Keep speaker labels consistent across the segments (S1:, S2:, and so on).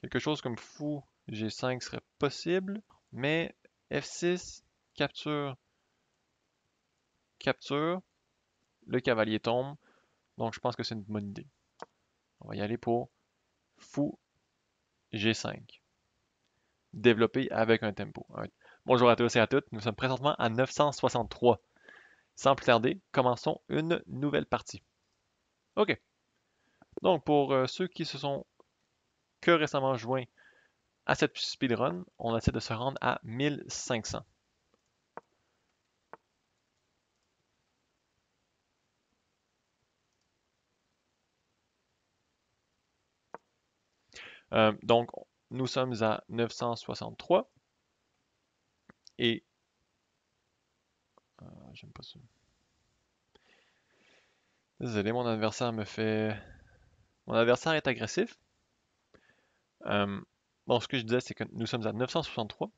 S1: Quelque chose comme fou G5 serait possible, mais F6, capture, capture, le cavalier tombe, donc je pense que c'est une bonne idée. On va y aller pour fou G5. Développé avec un tempo. Bonjour à tous et à toutes, nous sommes présentement à 963. Sans plus tarder, commençons une nouvelle partie. OK. Donc, pour ceux qui se sont que récemment joints à cette speedrun, on essaie de se rendre à 1500. Donc, nous sommes à 963 et... j'aime pas ça. Désolé, mon adversaire me fait... Mon adversaire est agressif. Bon, ce que je disais, c'est que nous sommes à 963.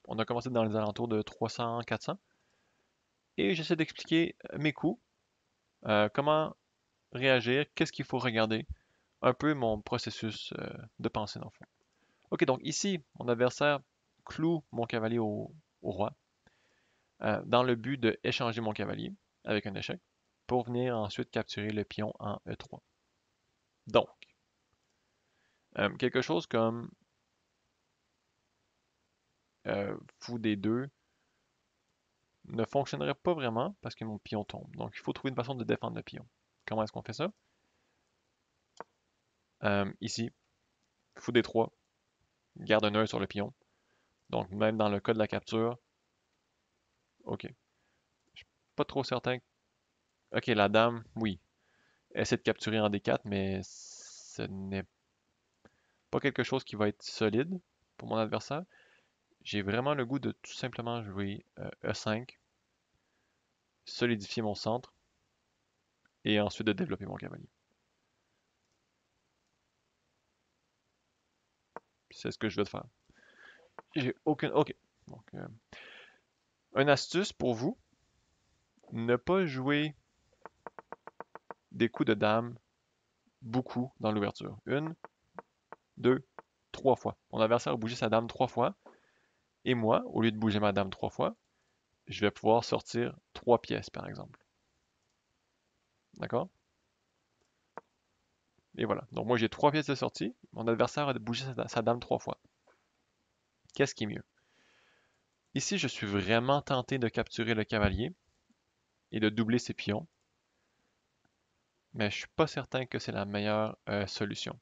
S1: On a commencé dans les alentours de 300-400. Et j'essaie d'expliquer mes coups, comment réagir, qu'est-ce qu'il faut regarder, un peu mon processus de pensée dans le fond. Ok, donc ici, mon adversaire cloue mon cavalier au roi, dans le but d'échanger mon cavalier avec un échec, pour venir ensuite capturer le pion en E3. Donc, quelque chose comme fou D2 ne fonctionnerait pas vraiment parce que mon pion tombe. Donc, il faut trouver une façon de défendre le pion. Comment est-ce qu'on fait ça? Ici, fou D3, garde un œil sur le pion. Donc, même dans le cas de la capture, ok. Je suis pas trop certain. Ok, la dame, oui. Essaie de capturer en D4, mais ce n'est pas quelque chose qui va être solide pour mon adversaire. J'ai vraiment le goût de tout simplement jouer E5, solidifier mon centre, et ensuite de développer mon cavalier. C'est ce que je vais faire. J'ai aucune... Ok. Donc, une astuce pour vous, ne pas jouer des coups de dame beaucoup dans l'ouverture. Une, deux, trois fois. Mon adversaire a bougé sa dame trois fois, et moi, au lieu de bouger ma dame trois fois, je vais pouvoir sortir trois pièces, par exemple. D'accord? Et voilà. Donc moi, j'ai trois pièces de sortie. Mon adversaire a bougé sa dame trois fois. Qu'est-ce qui est mieux? Ici, je suis vraiment tenté de capturer le cavalier et de doubler ses pions, mais je suis pas certain que c'est la meilleure solution.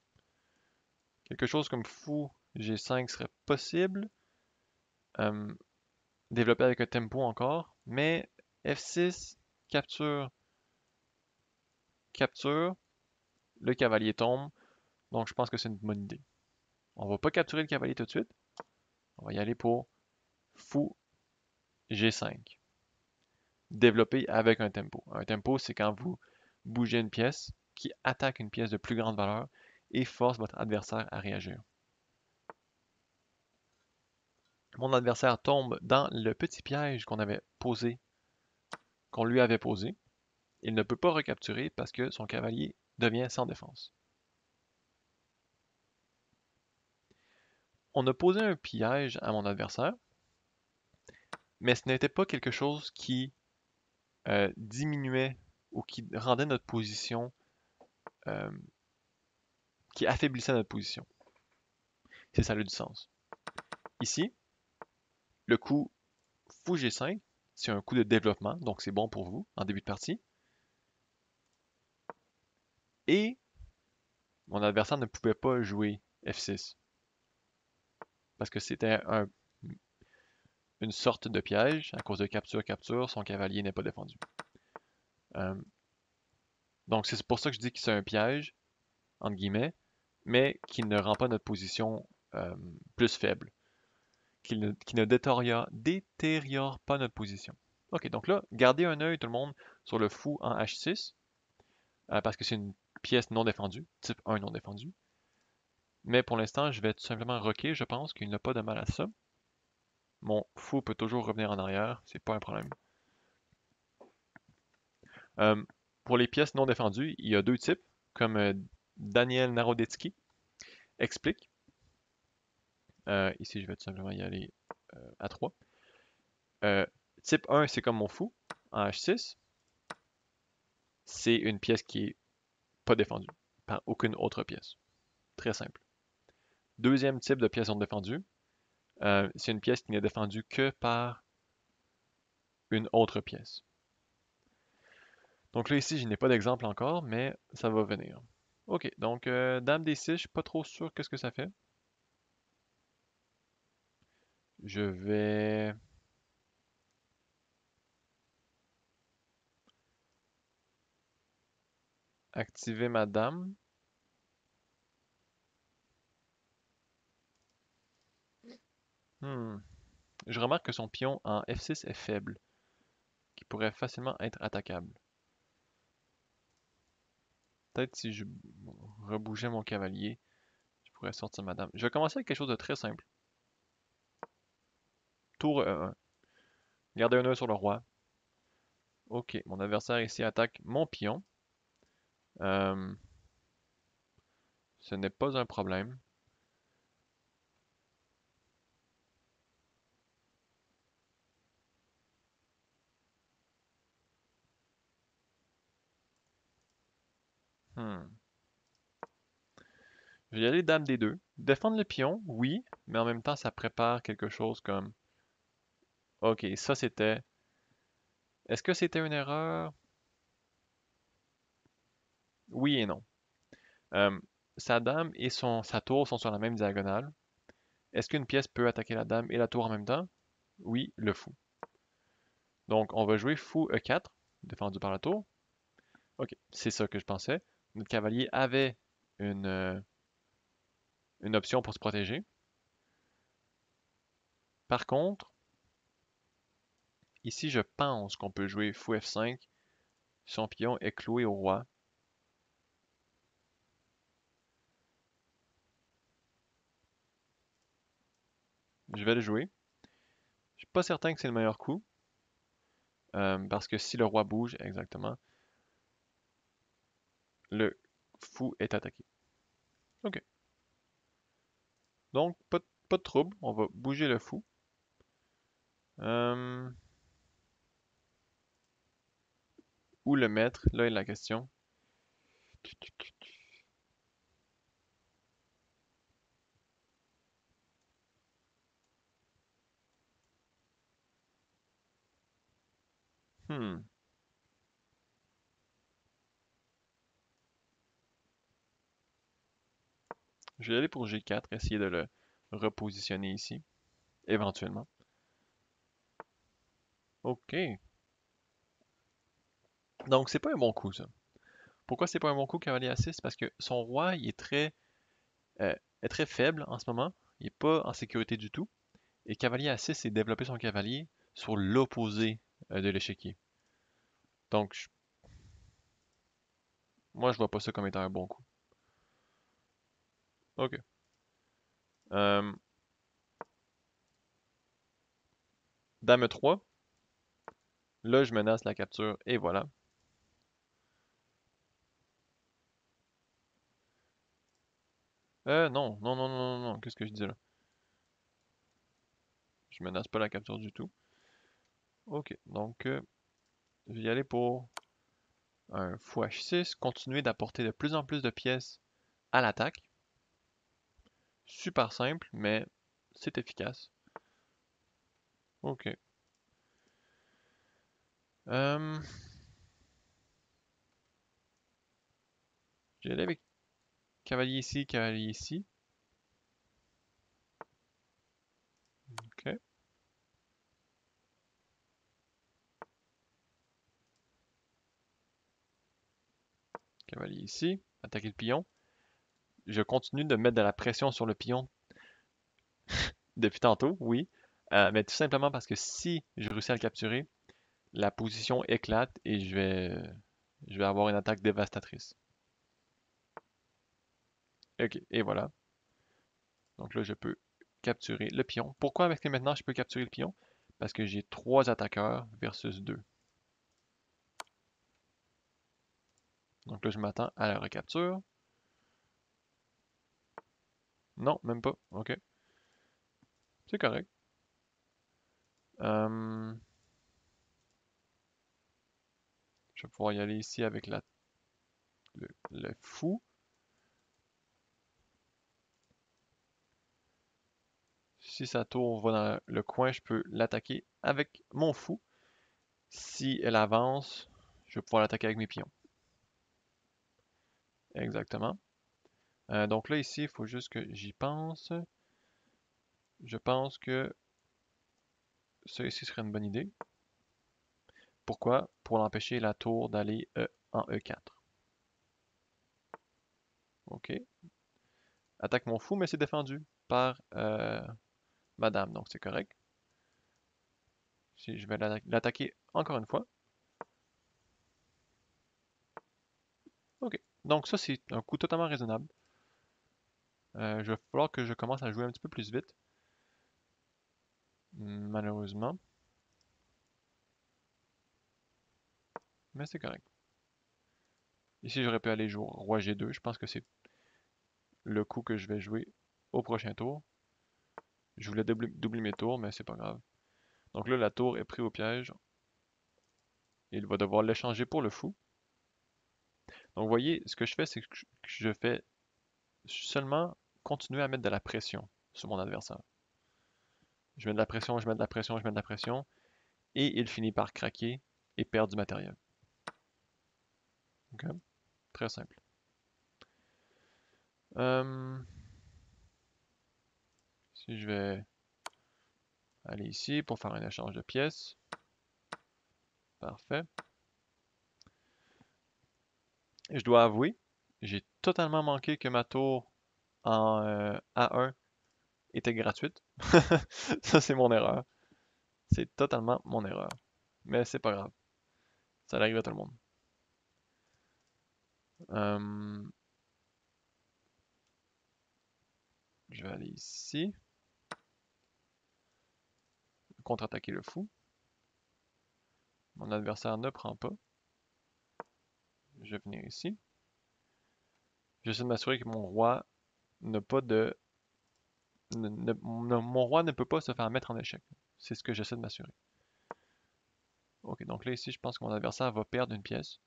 S1: Quelque chose comme fou G5 serait possible, euh, développé avec un tempo encore, mais F6, capture, capture, le cavalier tombe, donc je pense que c'est une bonne idée. On va pas capturer le cavalier tout de suite, on va y aller pour fou G5. Développé avec un tempo. Un tempo, c'est quand vous bougez une pièce qui attaque une pièce de plus grande valeur et force votre adversaire à réagir. Mon adversaire tombe dans le petit piège qu'on lui avait posé. Il ne peut pas recapturer parce que son cavalier devient sans défense. On a posé un piège à mon adversaire, mais ce n'était pas quelque chose qui diminuait ou qui rendait notre position, euh, qui affaiblissait notre position. Si ça a du sens. Ici, le coup fou G5, c'est un coup de développement, donc c'est bon pour vous en début de partie. Et mon adversaire ne pouvait pas jouer F6 parce que c'était une sorte de piège à cause de capture-capture, son cavalier n'est pas défendu. Euh, donc c'est pour ça que je dis que c'est un piège, entre guillemets, mais qui ne rend pas notre position plus faible, qui ne détériore pas notre position. Ok, donc là, gardez un œil tout le monde sur le fou en H6, parce que c'est une pièce non défendue, type 1 non défendu. Mais pour l'instant, je vais tout simplement rocker, je pense qu'il n'a pas de mal à ça. Mon fou peut toujours revenir en arrière, c'est pas un problème. Euh, pour les pièces non défendues, il y a deux types, comme Daniel Narodetsky explique. Ici, je vais tout simplement y aller à 3. Type 1, c'est comme mon fou, en H6. C'est une pièce qui est pas défendue par aucune autre pièce. Très simple. Deuxième type de pièce non défendue, c'est une pièce qui n'est défendue que par une autre pièce. Donc là, ici, je n'ai pas d'exemple encore, mais ça va venir. Ok, donc Dame D6, je suis pas trop sûr qu'est-ce que ça fait. Je vais activer ma dame. Hmm. Je remarque que son pion en F6 est faible, qui pourrait facilement être attaquable. Peut-être si je rebougeais mon cavalier, je pourrais sortir ma dame. Je vais commencer avec quelque chose de très simple. Tour E1. Garder un œil sur le roi. Ok, mon adversaire ici attaque mon pion. Euh, ce n'est pas un problème. Hmm. Je vais y aller dame D2. Défendre le pion, oui, mais en même temps, ça prépare quelque chose comme... Ok, ça c'était... Est-ce que c'était une erreur? Oui et non. Euh, sa dame et sa tour sont sur la même diagonale. Est-ce qu'une pièce peut attaquer la dame et la tour en même temps? Oui, le fou. Donc, on va jouer fou E4, défendu par la tour. Ok, c'est ça que je pensais. Notre cavalier avait une, euh, une option pour se protéger. Par contre, ici, je pense qu'on peut jouer fou F5. Son pion est cloué au roi. Je vais le jouer. Je suis pas certain que c'est le meilleur coup. Parce que si le roi bouge, exactement, le fou est attaqué. Ok. Donc, pas de trouble. On va bouger le fou. Euh, Où le mettre? Là est la question. Hmm. Je vais aller pour G4, essayer de le repositionner ici, éventuellement. Ok. Donc, c'est pas un bon coup, ça. Pourquoi c'est pas un bon coup, cavalier A6? Parce que son roi, il euh, est très faible en ce moment. Il est pas en sécurité du tout. Et cavalier A6, c'est développer son cavalier sur l'opposé de l'échiquier. Donc, moi, je vois pas ça comme étant un bon coup. Ok. Euh, Dame 3. Là, je menace la capture et voilà. Non, non, non, non, non, non. Qu'est-ce que je dis là? Je menace pas la capture du tout. Ok, donc je vais y aller pour un fou H6, continuer d'apporter de plus en plus de pièces à l'attaque. Super simple, mais c'est efficace. Ok. Euh, je vais aller avec cavalier ici, cavalier ici. Ok. Cavalier ici, attaquer le pion. Je continue de mettre de la pression sur le pion depuis tantôt, oui. Mais tout simplement parce que si je réussis à le capturer, la position éclate et je vais avoir une attaque dévastatrice. Ok, et voilà. Donc là, je peux capturer le pion. Pourquoi est-ce que maintenant je peux capturer le pion? Parce que j'ai 3 attaqueurs versus 2. Donc là, je m'attends à la recapture. Non, même pas. Ok. C'est correct. Euh, je vais pouvoir y aller ici avec le fou. Si sa tour va dans le coin, je peux l'attaquer avec mon fou. Si elle avance, je vais pouvoir l'attaquer avec mes pions. Exactement. Donc là, ici, il faut juste que j'y pense. Je pense que ça ici serait une bonne idée. Pourquoi? Pour l'empêcher la tour d'aller en E4. OK. Attaque mon fou, mais c'est défendu par madame, donc c'est correct. Si je vais l'attaquer encore une fois. OK. Donc ça, c'est un coup totalement raisonnable. Je va falloir que je commence à jouer un petit peu plus vite. Malheureusement. Mais c'est correct. Ici, j'aurais pu aller jouer roi G2. Je pense que c'est le coup que je vais jouer au prochain tour. Je voulais doubler mes tours, mais c'est pas grave. Donc là, la tour est prise au piège. Il va devoir l'échanger pour le fou. Donc vous voyez, ce que je fais, c'est que je fais seulement continuer à mettre de la pression sur mon adversaire. Je mets de la pression, je mets de la pression, je mets de la pression, et il finit par craquer et perdre du matériel. Ok? Très simple. Si je vais aller ici pour faire un échange de pièces. Parfait. Et je dois avouer, j'ai totalement manqué que ma tour en A1 était gratuite. Ça, c'est mon erreur. C'est totalement mon erreur. Mais c'est pas grave. Ça arrive à tout le monde. Euh, je vais aller ici. Contre-attaquer le fou. Mon adversaire ne prend pas. Je vais venir ici. J'essaie de m'assurer que mon roi n'a pas de... mon roi ne peut pas se faire mettre en échec. C'est ce que j'essaie de m'assurer. Ok, donc là ici, je pense que mon adversaire va perdre une pièce.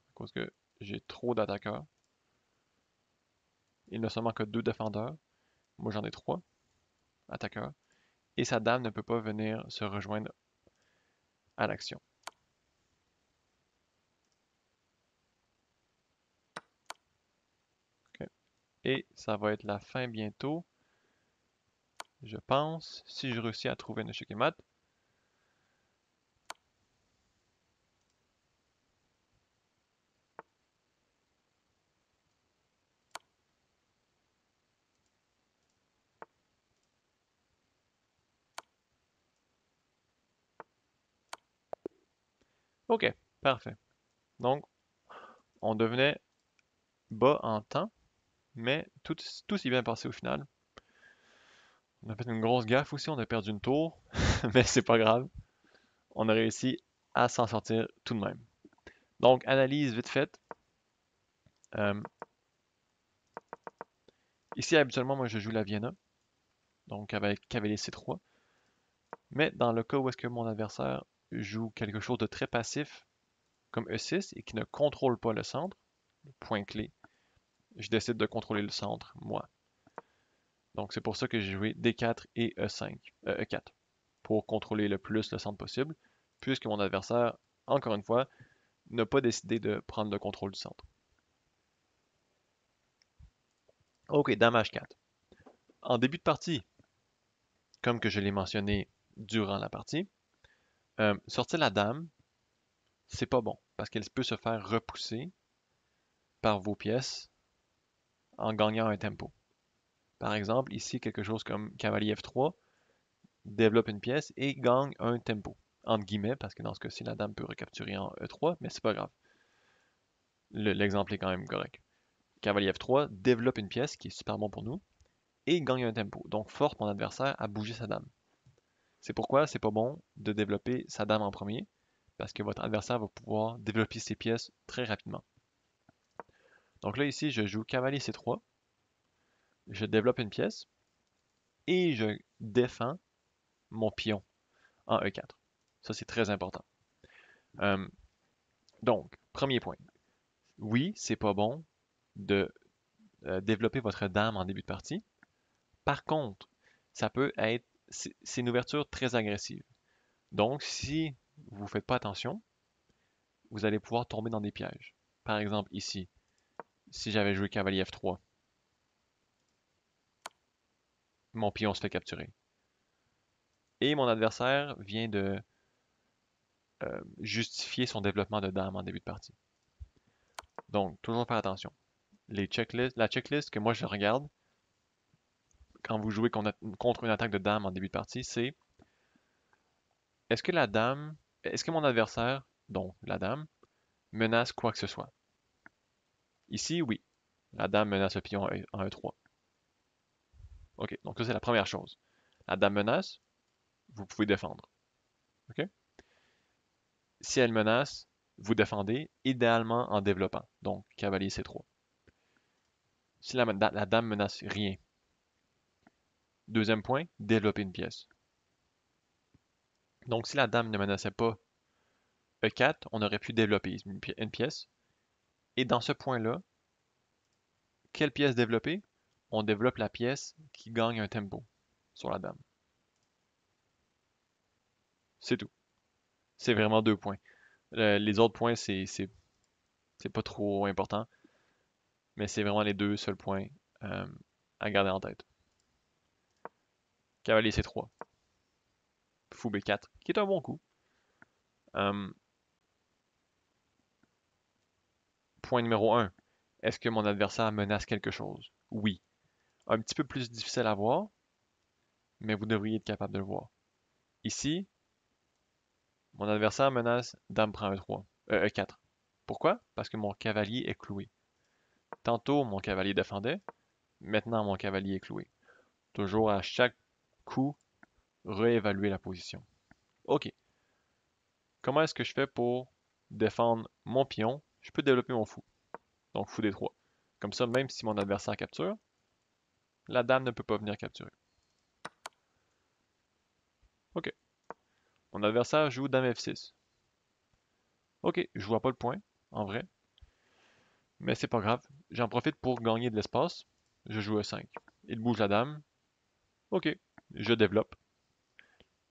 S1: À cause que j'ai trop d'attaqueurs. Il n'a seulement que 2 défendeurs. Moi j'en ai 3 attaqueurs. Et sa dame ne peut pas venir se rejoindre à l'action. Okay. Et ça va être la fin bientôt. Je pense, si je réussis à trouver un échec et mat. Ok, parfait. Donc, on devenait bas en temps, mais tout s'est bien passé au final. On a fait une grosse gaffe aussi, on a perdu une tour, mais c'est pas grave. On a réussi à s'en sortir tout de même. Donc, analyse vite faite. Euh, ici, habituellement, moi, je joue la Vienna, donc avec cavalier C3. Mais dans le cas où est-ce que mon adversaire joue quelque chose de très passif, comme E6, et qui ne contrôle pas le centre, point clé, je décide de contrôler le centre, moi. Donc, c'est pour ça que j'ai joué D4 et E5, E4, pour contrôler le plus le centre possible, puisque mon adversaire, encore une fois, n'a pas décidé de prendre le contrôle du centre. Ok, dame H4. En début de partie, comme que je l'ai mentionné durant la partie, sortir la dame, c'est pas bon, parce qu'elle peut se faire repousser par vos pièces en gagnant un tempo. Par exemple, ici, quelque chose comme cavalier F3 développe une pièce et gagne un tempo, entre guillemets, parce que dans ce cas-ci, la dame peut recapturer en E3, mais c'est pas grave. L'exemple est quand même correct. Cavalier F3 développe une pièce qui est super bon pour nous et gagne un tempo, donc force mon adversaire à bouger sa dame. C'est pourquoi c'est pas bon de développer sa dame en premier, parce que votre adversaire va pouvoir développer ses pièces très rapidement. Donc là, ici, je joue cavalier C3, je développe une pièce, et je défends mon pion en E4. Ça, c'est très important. Euh, donc, premier point. Oui, c'est pas bon de développer votre dame en début de partie. Par contre, ça peut être, c'est une ouverture très agressive. Donc, si vous ne faites pas attention, vous allez pouvoir tomber dans des pièges. Par exemple, ici, si j'avais joué cavalier F3, mon pion se fait capturer. Et mon adversaire vient de justifier son développement de dame en début de partie. Donc, toujours faire attention. La checklist que moi je regarde quand vous jouez contre une attaque de dame en début de partie, c'est est-ce que est-ce que mon adversaire, donc la dame, menace quoi que ce soit? Ici, oui. La dame menace le pion en E3. OK, donc ça c'est la première chose. La dame menace, vous pouvez défendre. OK? Si elle menace, vous défendez, idéalement en développant. Donc, cavalier C3. Si la dame menace rien. Deuxième point, développer une pièce. Donc, si la dame ne menaçait pas E4, on aurait pu développer une pièce. Et dans ce point-là, quelle pièce développer? On développe la pièce qui gagne un tempo sur la dame. C'est tout. C'est vraiment 2 points. Les autres points, c'est pas trop important, mais c'est vraiment les 2 seuls points euh, à garder en tête. Cavalier C3. Fou B4, qui est un bon coup. Point numéro 1. Est-ce que mon adversaire menace quelque chose? Oui. Un petit peu plus difficile à voir, mais vous devriez être capable de le voir. Ici, mon adversaire menace dame prend E3, E4. Pourquoi? Parce que mon cavalier est cloué. Tantôt, mon cavalier défendait, maintenant mon cavalier est cloué. Toujours à chaque coup, réévaluer la position. OK. Comment est-ce que je fais pour défendre mon pion? Je peux développer mon fou. Donc fou D3. Comme ça, même si mon adversaire capture, la dame ne peut pas venir capturer. OK. Mon adversaire joue dame F6. OK, je vois pas le point, en vrai. Mais c'est pas grave. J'en profite pour gagner de l'espace. Je joue E5. Il bouge la dame. OK, je développe.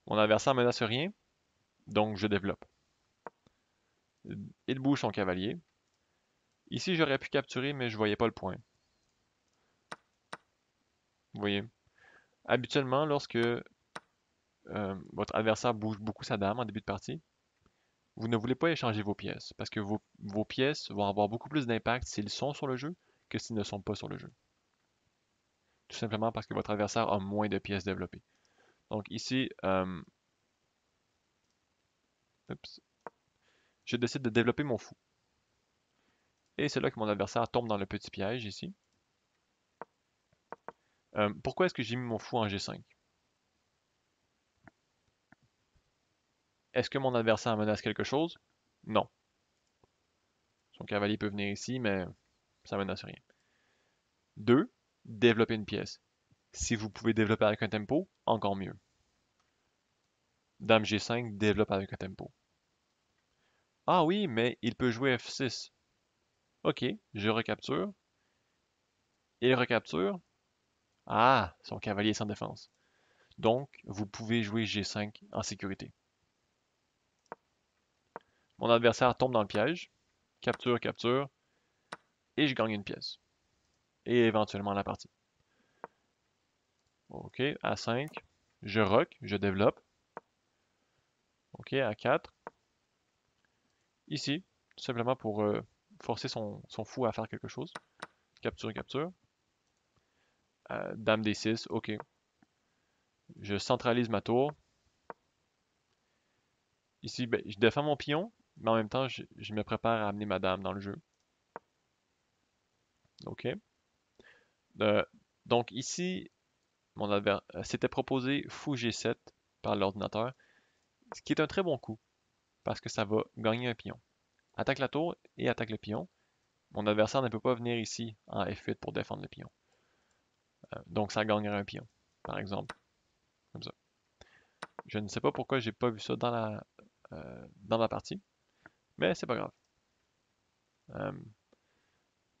S1: Mon adversaire menace rien, donc je développe. Il bouge son cavalier. Ici, j'aurais pu capturer, mais je voyais pas le point. Vous voyez? Habituellement, lorsque votre adversaire bouge beaucoup sa dame en début de partie, vous ne voulez pas échanger vos pièces, parce que vos pièces vont avoir beaucoup plus d'impact s'ils sont sur le jeu que s'ils ne sont pas sur le jeu. Tout simplement parce que votre adversaire a moins de pièces développées. Donc ici, je décide de développer mon fou. Et c'est là que mon adversaire tombe dans le petit piège ici. Pourquoi est-ce que j'ai mis mon fou en G5? Est-ce que mon adversaire menace quelque chose? Non. Son cavalier peut venir ici, mais ça menace rien. 2. Développer une pièce. Si vous pouvez développer avec un tempo, encore mieux. Dame G5 développe avec un tempo. Ah oui, mais il peut jouer F6. Ok, je recapture. Il recapture. Ah, son cavalier est sans défense. Donc, vous pouvez jouer G5 en sécurité. Mon adversaire tombe dans le piège. Capture, capture. Et je gagne une pièce. Et éventuellement la partie. Ok, A5. Je rock, je développe. Ok, A4. Ici, tout simplement pour forcer son fou à faire quelque chose. Capture, capture. Dame D6, ok. Je centralise ma tour. Ici, ben, je défends mon pion, mais en même temps, je me prépare à amener ma dame dans le jeu. Ok. Euh, donc ici, c'était proposé fou G7 par l'ordinateur, ce qui est un très bon coup, parce que ça va gagner un pion. Attaque la tour et attaque le pion. Mon adversaire ne peut pas venir ici en F8 pour défendre le pion. Donc ça gagnerait un pion. par exemple, comme ça. Je ne sais pas pourquoi j'ai pas vu ça dans la partie, mais c'est pas grave. Euh,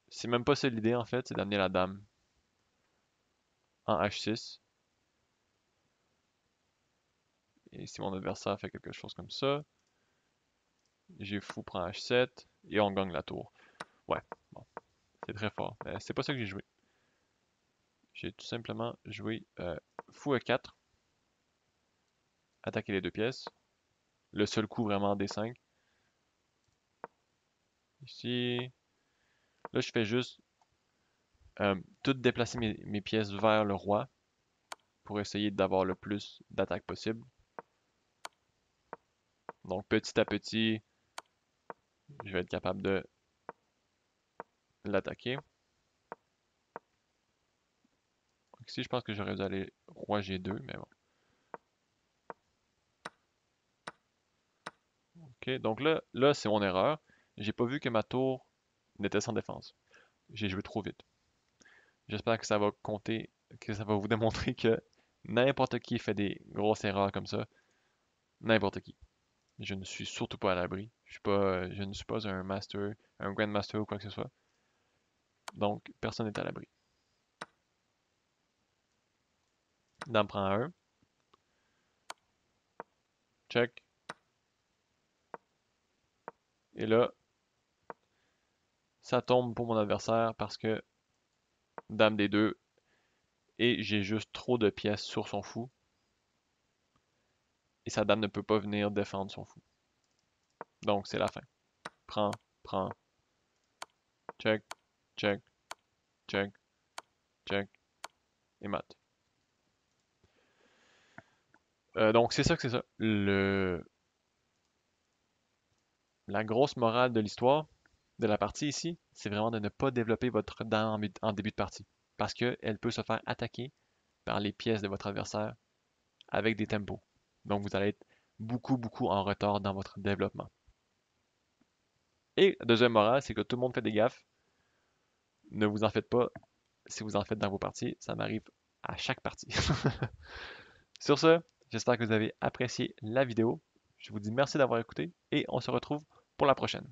S1: c'est même pas ça l'idée en fait, c'est d'amener la dame en H6. Et si mon adversaire fait quelque chose comme ça, j'ai fou prend H7 et on gagne la tour. Ouais, bon, c'est très fort. Mais c'est pas ça que j'ai joué. J'ai tout simplement joué fou E4, attaquer les deux pièces. Le seul coup vraiment des 5. Ici. Là, je fais juste tout déplacer mes pièces vers le roi pour essayer d'avoir le plus d'attaques possible. Donc petit à petit, je vais être capable de l'attaquer. Ici, je pense que j'aurais dû aller roi G2, mais bon. Ok, donc là c'est mon erreur. J'ai pas vu que ma tour n'était sans défense. J'ai joué trop vite. J'espère que ça va compter, que ça va vous démontrer que n'importe qui fait des grosses erreurs comme ça. N'importe qui. Je ne suis surtout pas à l'abri. Je ne suis pas un master, un grandmaster ou quoi que ce soit. Donc, personne n'est à l'abri. Dame prend un. Check. Et là, ça tombe pour mon adversaire parce que Dame des deux. Et j'ai juste trop de pièces sur son fou. Et sa dame ne peut pas venir défendre son fou. Donc, c'est la fin. Prends, prends. Check, check, check, check. Et mat. Donc, c'est ça que c'est ça. La grosse morale de l'histoire, de la partie ici, c'est vraiment de ne pas développer votre dame en début de partie. Parce qu'elle peut se faire attaquer par les pièces de votre adversaire avec des tempos. Donc vous allez être beaucoup en retard dans votre développement. Et deuxième morale, c'est que tout le monde fait des gaffes. Ne vous en faites pas. Si vous en faites dans vos parties, ça m'arrive à chaque partie. Sur ce, j'espère que vous avez apprécié la vidéo. Je vous dis merci d'avoir écouté et on se retrouve pour la prochaine.